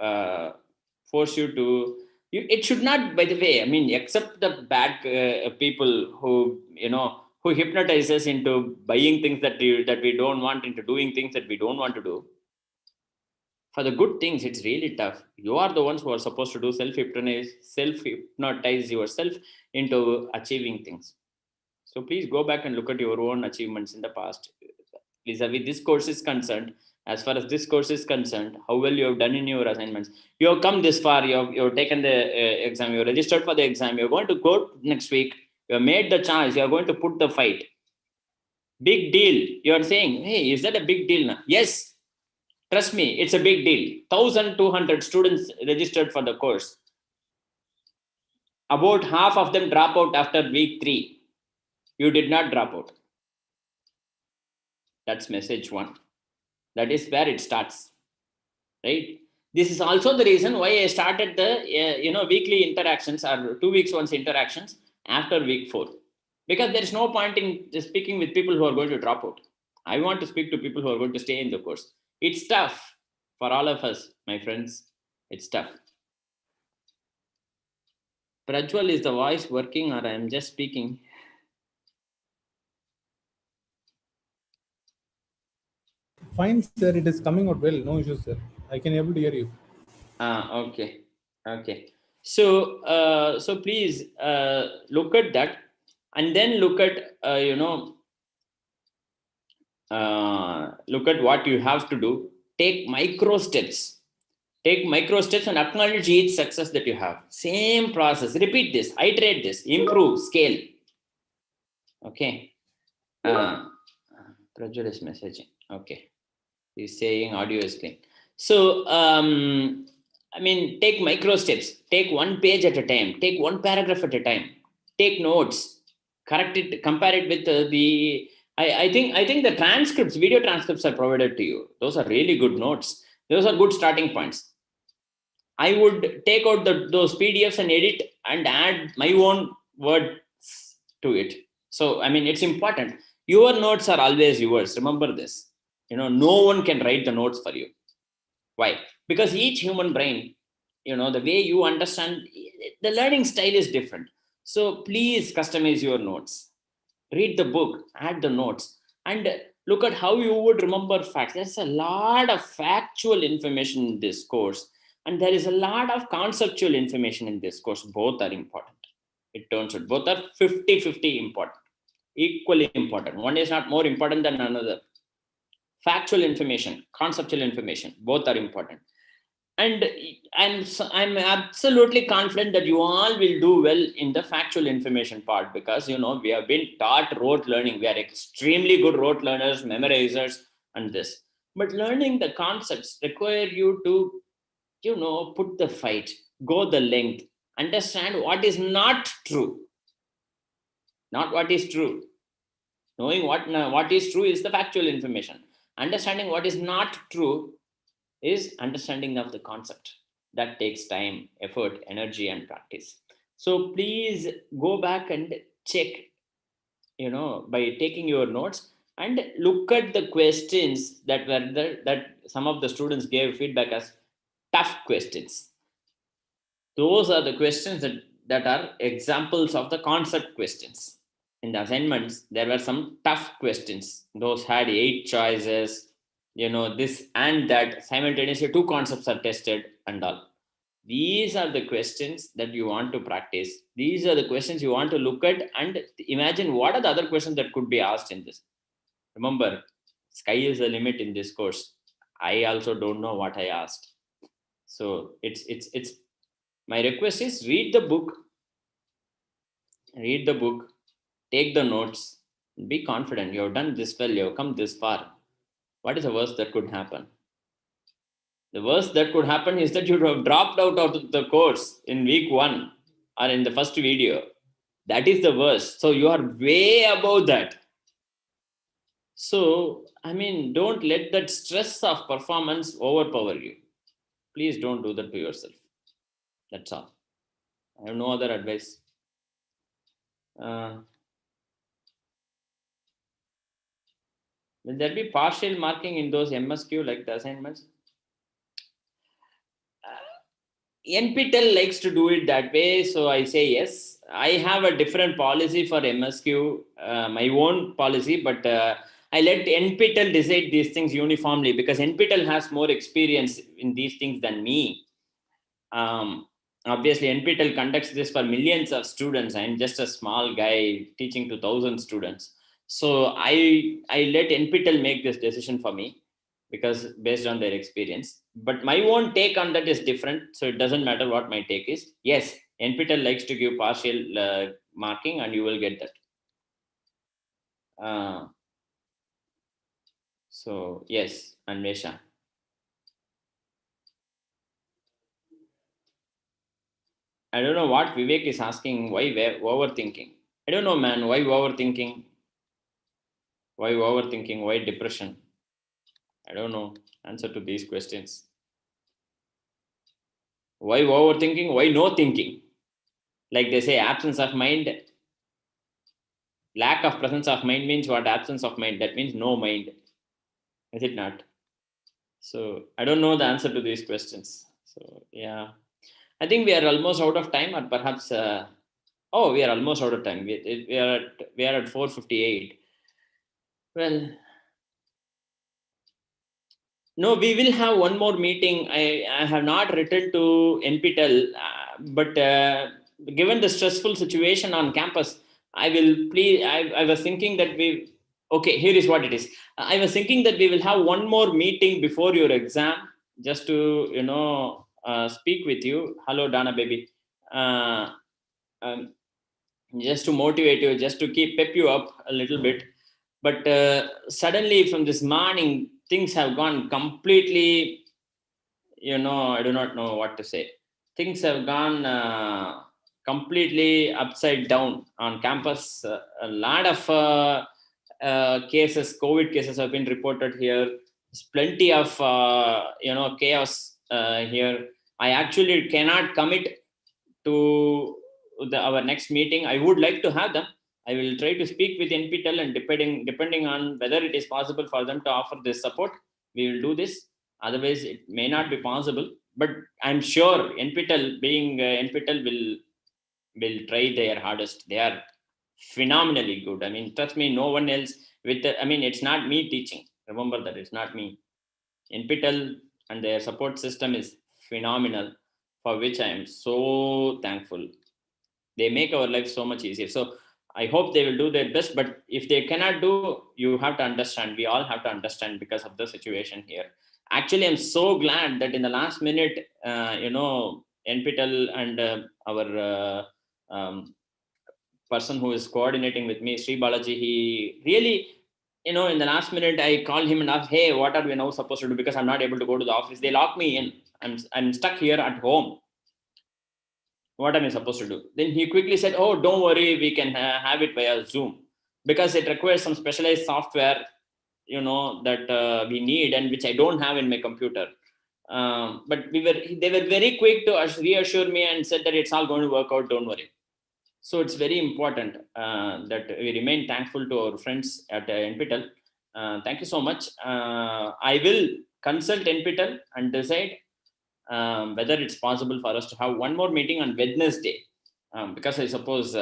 force you to. It should not, by the way. I mean, except the bad people who hypnotize us into buying things that we don't want, into doing things that we don't want to do. For the good things, it's really tough. You are the ones who are supposed to do self-hypnotize yourself into achieving things. So please go back and look at your own achievements in the past. Vis-a-vis this course is concerned, as far as this course is concerned, how well you have done in your assignments. You have come this far, you have taken the exam, you have registered for the exam, you're going to go next week, you have made the choice, you are going to put the fight. Big deal. You are saying, hey, is that a big deal now? Yes. Trust me, it's a big deal. 1,200 students registered for the course. About half of them drop out after week 3. You did not drop out. That's message 1. That is where it starts, right? This is also the reason why I started the weekly interactions or 2 weeks once interactions after week 4, because there is no point in just speaking with people who are going to drop out. I want to speak to people who are going to stay in the course. It's tough for all of us, my friends. It's tough. Prajwal, is the voice working or I am just speaking? Fine, sir. It is coming out well. No issues, sir. I can able to hear you. Okay. Okay. So, so please look at that, and then look at look at what you have to do. Take micro steps. Take micro steps and acknowledge each success that you have. Same process. Repeat this. Iterate this. Improve. Scale. Okay. Prejudice messaging. Okay. He's saying audio is clean. So, I mean, take micro steps. Take one page at a time. Take one paragraph at a time. Take notes. Correct it. Compare it with the. I think the transcripts, video transcripts are provided to you. Those are really good notes. Those are good starting points. I would take out those PDFs and edit and add my own words to it. So, I mean, it's important. Your notes are always yours. Remember this. No one can write the notes for you. Why? Because each human brain, the way you understand, the learning style is different. So please customize your notes. Read the book, add the notes, and look at how you would remember facts. There's a lot of factual information in this course, and there is a lot of conceptual information in this course. Both are important. It turns out both are 50-50 important, equally important. One is not more important than another. Factual information, conceptual information, both are important. And I'm absolutely confident that you all will do well in the factual information part, because we have been taught rote learning. We are extremely good rote learners, memorizers, and this. But learning the concepts require you to put the fight, go the length, understand what is not true, not what is true. Knowing what is true is the factual information. Understanding what is not true is understanding of the concept. That takes time, effort, energy, and practice. So please go back and check, by taking your notes, and look at the questions that were there, that some of the students gave feedback as tough questions. Those are the questions that are examples of the concept questions. In the assignments, there were some tough questions. Those had 8 choices, this and that. Simultaneously, 2 concepts are tested and all. These are the questions that you want to practice. These are the questions you want to look at and imagine what are the other questions that could be asked in this. Remember, sky is the limit in this course. I also don't know what I asked. So it's my request is read the book, take the notes, be confident. You have done this well, you have come this far. What is the worst that could happen? The worst that could happen is that you have dropped out of the course in week 1 or in the first video. That is the worst. So you are way above that. So, I mean, don't let that stress of performance overpower you. Please don't do that to yourself. That's all. I have no other advice. Will there be partial marking in those MSQ like the assignments? NPTEL likes to do it that way, so I say yes. I have a different policy for MSQ, my own policy, but I let NPTEL decide these things uniformly, because NPTEL has more experience in these things than me. Obviously, NPTEL conducts this for millions of students. I'm just a small guy teaching to 1,000 students. So I let NPTEL make this decision for me, because based on their experience. But my own take on that is different. So it doesn't matter what my take is. Yes, NPTEL likes to give partial marking, and you will get that. So yes, Anvesha. I don't know what Vivek is asking. Why overthinking? I don't know, man. Why overthinking? Why overthinking? Why depression? I don't know answer to these questions. Why overthinking? Why no thinking? Like they say, absence of mind, lack of presence of mind means what? Absence of mind. That means no mind. Is it not? So I don't know the answer to these questions. So yeah, I think we are almost out of time, or perhaps. Oh, we are almost out of time. We are at 4:58. Well, No, we will have one more meeting. I have not written to NPTEL, but given the stressful situation on campus, I will please. I was thinking that okay, here is what it is. I was thinking that we will have one more meeting before your exam, just to, speak with you. Hello, Dana baby. Uh, um, just to motivate you, just to keep pep you up a little bit. But suddenly from this morning, things have gone completely, I do not know what to say. Things have gone completely upside down on campus. A lot of cases, COVID cases have been reported here. There's plenty of, chaos here. I actually cannot commit to our next meeting. I would like to have them. I will try to speak with NPTEL, and depending on whether it is possible for them to offer this support, we will do this. Otherwise, it may not be possible. But I'm sure NPTEL, being NPTEL, will try their hardest. They are phenomenally good. I mean, trust me, no one else it's not me teaching. Remember that it's not me. NPTEL and their support system is phenomenal, for which I am so thankful. They make our life so much easier. So I hope they will do their best. But if they cannot do, you have to understand. We all have to understand because of the situation here. Actually, I'm so glad that in the last minute, NPTEL and our person who is coordinating with me, Sri Balaji, he really, in the last minute, I called him and asked, hey, what are we now supposed to do? Because I'm not able to go to the office. They lock me in. I'm stuck here at home. What am I supposed to do? Then he quickly said, oh, don't worry, we can have it via Zoom, because it requires some specialized software, that we need, and which I don't have in my computer. But they were very quick to reassure me and said that it's all going to work out, don't worry. So it's very important that we remain thankful to our friends at NPTEL. Thank you so much. I will consult NPTEL and decide whether it's possible for us to have one more meeting on Wednesday, because I suppose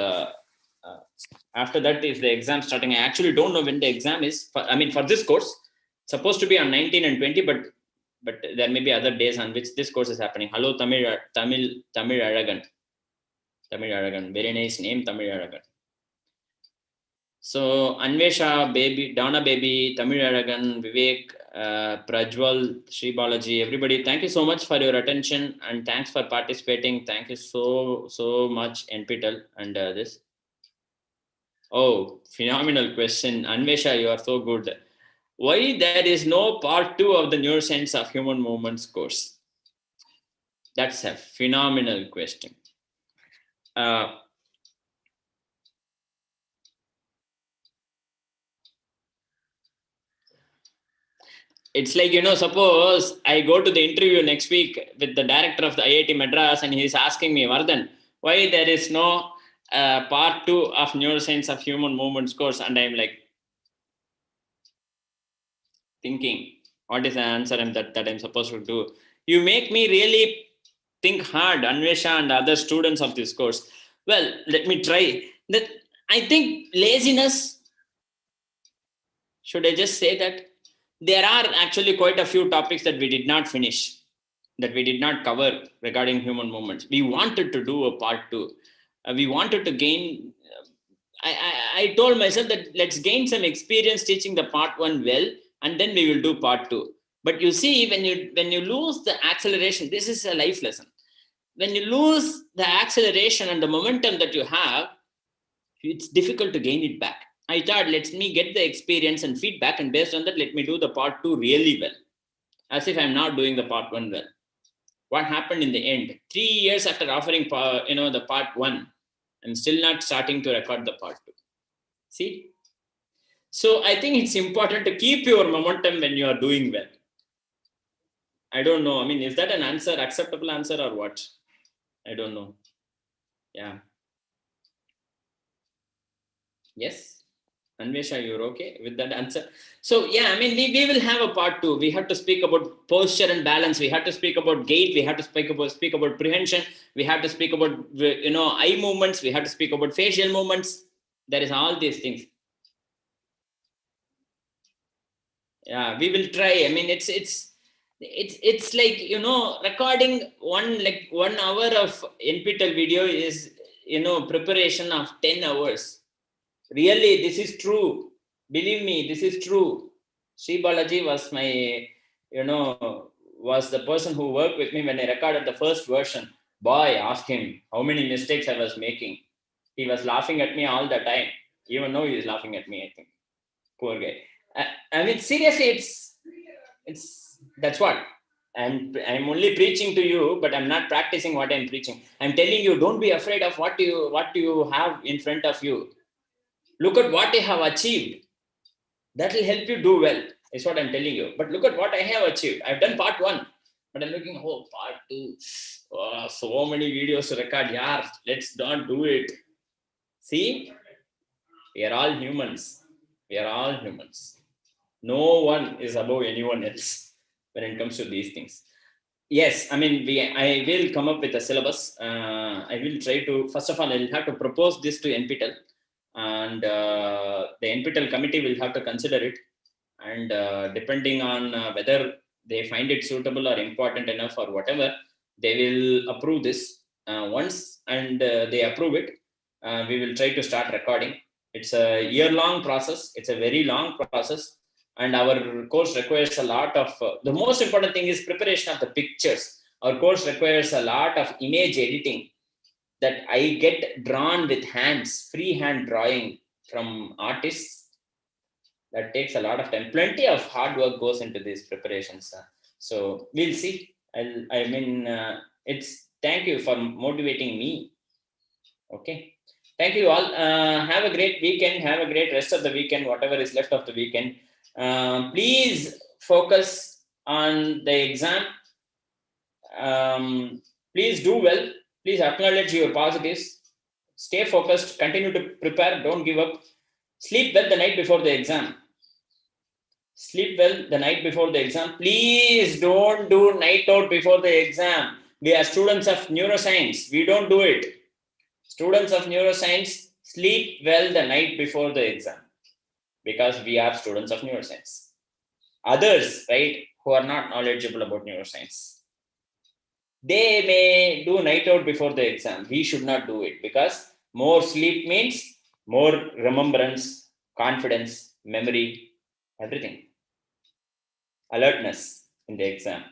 after that is the exam starting. I actually don't know when the exam is. For this course, it's supposed to be on 19 and 20, but there may be other days on which this course is happening. Hello, Tamil Aragan. Tamil Aragan. Very nice name, Tamil Aragan. So Anvesha, baby, Donna baby, Tamil Aragan, Vivek, Prajwal, Sri Balaji, everybody, thank you so much for your attention, and thanks for participating. Thank you so much, NPTEL and this. Oh, phenomenal question. Anvesha, you are so good. Why there is no part 2 of the Neuroscience of Human Movements course? That's a phenomenal question. It's like, suppose I go to the interview next week with the director of the IIT Madras, and he's asking me, Varadhan, why there is no part 2 of Neuroscience of Human Movements course? And I'm like thinking, what is the answer that I'm supposed to do? You make me really think hard, Anvesha and other students of this course. Well, let me try. That I think laziness. Should I just say that? There are actually quite a few topics that we did not finish, that we did not cover regarding human movements. We wanted to do a part 2. We wanted to gain. I told myself that let's gain some experience teaching the part 1 well, and then we will do part 2. But you see, when you lose the acceleration, this is a life lesson. When you lose the acceleration and the momentum that you have, it's difficult to gain it back. I thought, let me get the experience and feedback, and based on that, let me do the part 2 really well, as if I'm not doing the part 1 well. What happened in the end? 3 years after offering, the part 1, I'm still not starting to record the part 2. See? So I think it's important to keep your momentum when you are doing well. I don't know. Is that an answer, acceptable answer, or what? I don't know. Yeah. Yes. Anvesha, you're okay with that answer? So yeah, we will have a part 2. We have to speak about posture and balance. We have to speak about gait. We have to speak about prehension. We have to speak about eye movements. We have to speak about facial movements. There is all these things. Yeah, we will try. it's like, recording 1 hour of NPTEL video is, preparation of 10 hours. Really, this is true. Believe me, this is true. Sri Balaji was my, was the person who worked with me when I recorded the first version. Boy, ask him how many mistakes I was making. He was laughing at me all the time. Even now he is laughing at me, I think. Poor guy. I mean, seriously, that's what. I'm only preaching to you, but I'm not practicing what I'm preaching. I'm telling you, don't be afraid of what you have in front of you. Look at what I have achieved. That will help you do well, is what I'm telling you. But look at what I have achieved. I've done part 1, but I'm looking, part 2. Oh, so many videos to record. Yeah, let's not do it. See, we are all humans. We are all humans. No one is above anyone else when it comes to these things. Yes, I mean, I will come up with a syllabus. I will try to, first of all, I'll have to propose this to NPTEL, and the NPTEL committee will have to consider it. And depending on whether they find it suitable or important enough or whatever, they will approve this. Once they approve it, we will try to start recording. It's a year-long process. It's a very long process. And our course requires a lot of, the most important thing is preparation of the pictures. Our course requires a lot of image editing that I get drawn with hands, freehand drawing from artists. That takes a lot of time. Plenty of hard work goes into these preparations. So we'll see. Thank you for motivating me. Okay. Thank you all. Have a great weekend. Have a great rest of the weekend, whatever is left of the weekend. Please focus on the exam. Please do well. Please acknowledge your positives. Stay focused. Continue to prepare. Don't give up. Sleep well the night before the exam. Sleep well the night before the exam. Please don't do night out before the exam. We are students of neuroscience. We don't do it. Students of neuroscience, sleep well the night before the exam, because we are students of neuroscience. Others, right, who are not knowledgeable about neuroscience, they may do night out before the exam. We should not do it, because more sleep means more remembrance, confidence, memory, everything. Alertness in the exam.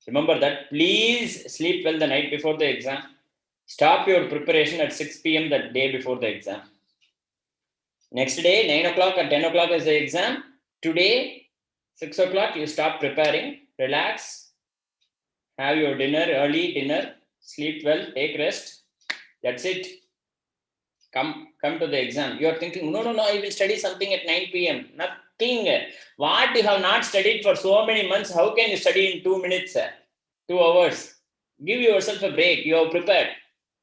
Remember that. Please sleep well the night before the exam. Stop your preparation at 6 p.m. the day before the exam. Next day, 9 o'clock or 10 o'clock is the exam. Today, 6 o'clock, you stop preparing. Relax. Have your dinner, early dinner. Sleep well, take rest. That's it. Come to the exam. You are thinking, no, I will study something at 9 p.m. Nothing. What you have not studied for so many months, how can you study in 2 minutes, 2 hours? Give yourself a break. You are prepared.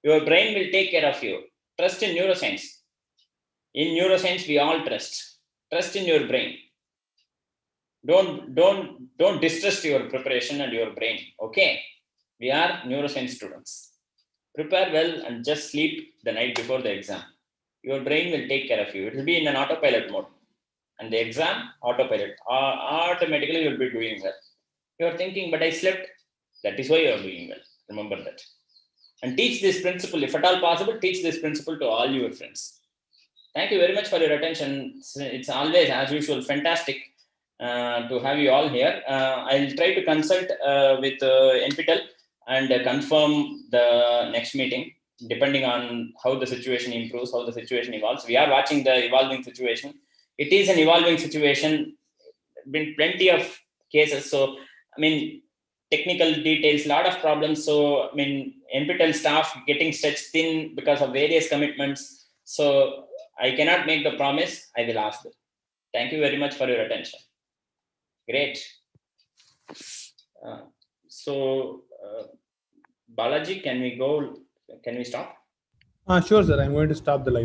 Your brain will take care of you. Trust in neuroscience. In neuroscience, we all trust. Trust in your brain. Don't distrust your preparation and your brain. Okay? We are neuroscience students. Prepare well and just sleep the night before the exam. Your brain will take care of you. It will be in an autopilot mode. And the exam, autopilot. Automatically, you will be doing well. You are thinking, but I slept. That is why you are doing well. Remember that. And teach this principle. If at all possible, teach this principle to all your friends. Thank you very much for your attention. It's always, as usual, fantastic to have you all here. I'll try to consult with NPTEL and confirm the next meeting, depending on how the situation improves, how the situation evolves. We are watching the evolving situation. It is an evolving situation. Been plenty of cases. So, I mean, technical details, a lot of problems. So, I mean, NPTEL staff getting stretched thin because of various commitments. So, I cannot make the promise. I will ask them. Thank you very much for your attention. Great. Balaji, can we stop? Sure, sir. I'm going to stop the live.